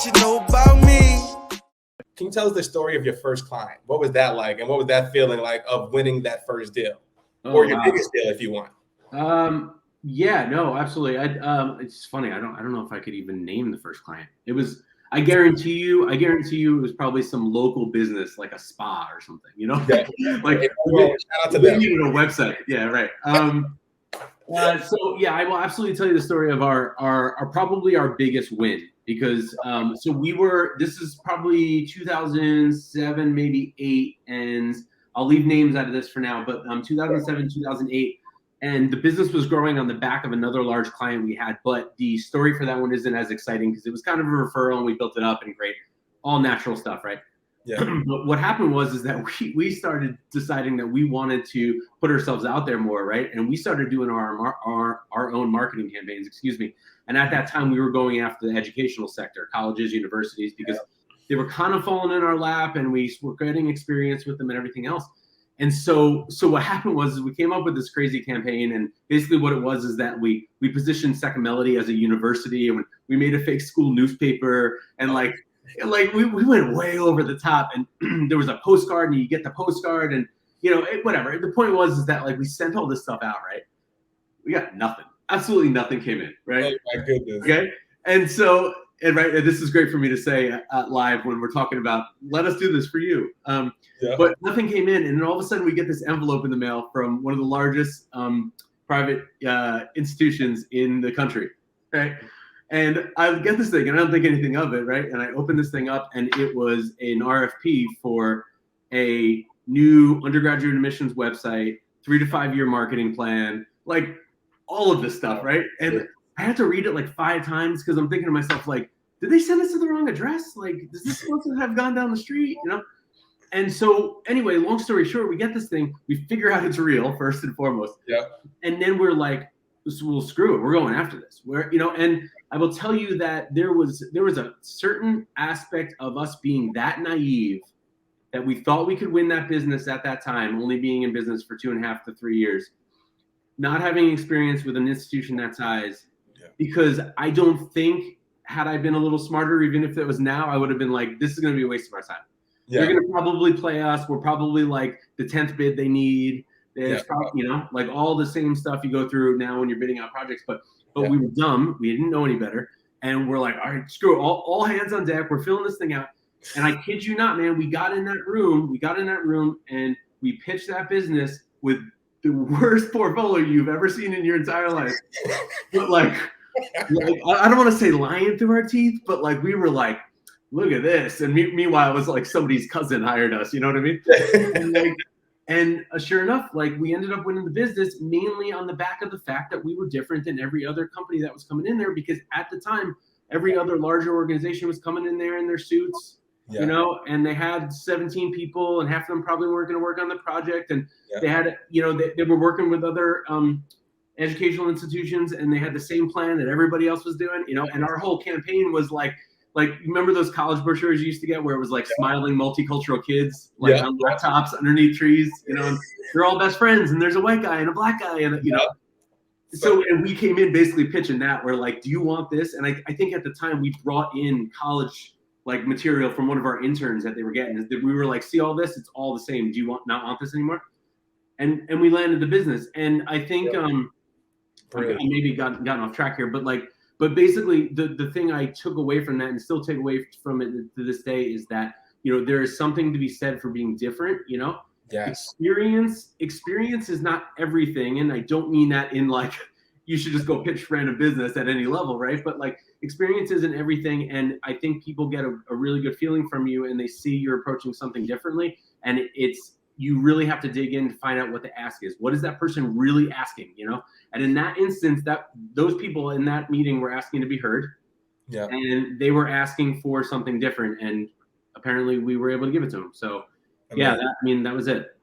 what you know about me. Can you tell us the story of your first client? What was that like? And what was that feeling like of winning that first deal? Or your biggest deal if you want? Yeah, no, absolutely. It's funny. I don't know if I could even name the first client. I guarantee you it was probably some local business like a spa or something, Yeah. like shout out to they them. needed a website. Yeah, right. So yeah, I will absolutely tell you the story of our probably our biggest win because this is probably 2007, maybe 8, and I'll leave names out of this for now, but 2007, 2008. And the business was growing on the back of another large client we had, but the story for that one isn't as exciting because it was kind of a referral and we built it up and great, all natural stuff, right? Yeah. But what happened was that we started deciding that we wanted to put ourselves out there more, right? And we started doing our own marketing campaigns, And at that time, we were going after the educational sector, colleges, universities, because they were kind of falling in our lap, and we were getting experience with them and everything else. And so what happened was we came up with this crazy campaign, and basically what it was is that we positioned Second Melody as a university, and we made a fake school newspaper, and like we went way over the top, and there was a postcard, and you get the postcard, and whatever. The point was is that like we sent all this stuff out, right? We got nothing, absolutely nothing came in, right? Oh my goodness. Okay, and this is great for me to say live when we're talking about let us do this for you. But nothing came in, and then all of a sudden we get this envelope in the mail from one of the largest private institutions in the country, right? And I get this thing, and I don't think anything of it, right? And I open this thing up, and it was an RFP for a new undergraduate admissions website, 3 to 5 year marketing plan, like all of this stuff, right? And I had to read it like 5 times because I'm thinking to myself, like, did they send us to the wrong address? Like, does this supposed to have gone down the street? And so anyway, long story short, we get this thing, we figure out it's real first and foremost. Yeah. And then we're like, well, screw it, we're going after this. And I will tell you that there was a certain aspect of us being that naive that we thought we could win that business at that time, only being in business for 2.5 to 3 years, not having experience with an institution that size. Because I don't think, had I been a little smarter, even if it was now, I would have been like, this is going to be a waste of our time. Yeah. They're going to probably play us. We're probably like the 10th bid they need. There's probably, like all the same stuff you go through now when you're bidding out projects. But we were dumb. We didn't know any better. And we're like, all right, screw it. All hands on deck. We're filling this thing out. And I kid you not, man, we got in that room and we pitched that business with the worst portfolio you've ever seen in your entire life. But like I don't want to say lying through our teeth, but like we were like, look at this. And meanwhile, it was like somebody's cousin hired us. You know what I mean? And sure enough, like we ended up winning the business mainly on the back of the fact that we were different than every other company that was coming in there, because at the time, every other larger organization was coming in there in their suits, and they had 17 people, and half of them probably weren't going to work on the project. And they had, they were working with other educational institutions, and they had the same plan that everybody else was doing, and our whole campaign was like, remember those college brochures you used to get where it was like smiling multicultural kids, on laptops underneath trees, and they're all best friends, and there's a white guy and a black guy, and So, and we came in basically pitching that. We're like, do you want this? And I think at the time we brought in college material from one of our interns that they were getting. We were like, see all this? It's all the same. Do you not want this anymore? And we landed the business. And I think I maybe gotten off track here, but basically the thing I took away from that and still take away from it to this day is that, there is something to be said for being different, Yes. Experience is not everything. And I don't mean that in like, you should just go pitch random business at any level, right? But like experience isn't everything. And I think people get a really good feeling from you, and they see you're approaching something differently. And you really have to dig in to find out what the ask is. What is that person really asking, And in that instance, those people in that meeting were asking to be heard. Yeah. And they were asking for something different. And apparently we were able to give it to them. So that was it.